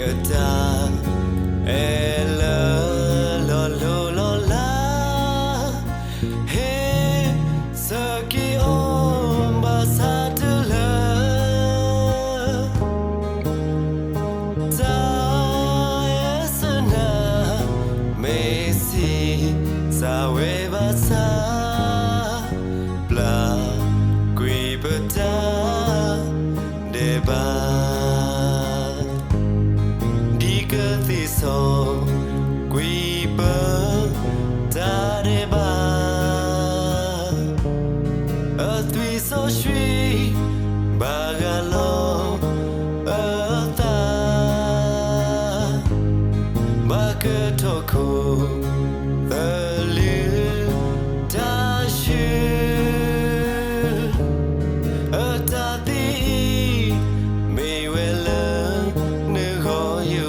creator ella lo lo lo la hey saki om basatula ta esna mesi sawe basa bla creator deba so quy bơ ta de ba a tui so shui ba ga lo a ta ba ke to ko the lu ta shu a ta ti me we le ne go you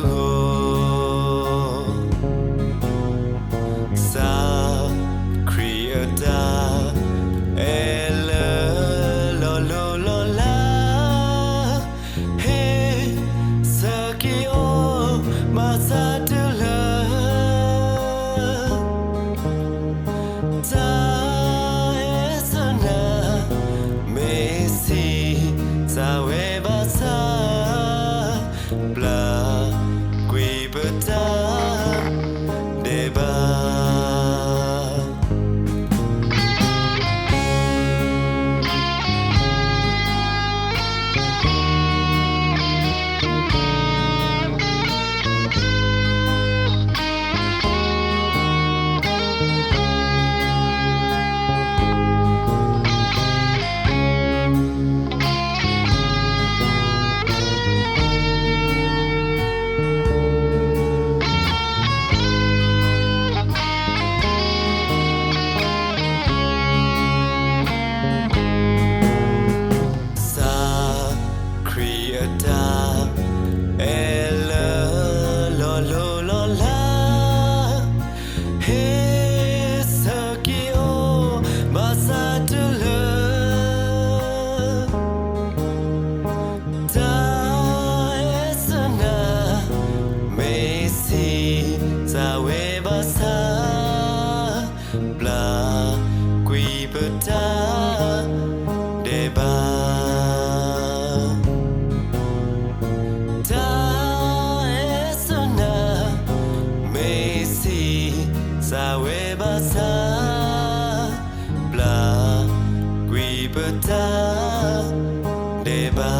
Sawe basa bla gui bata deba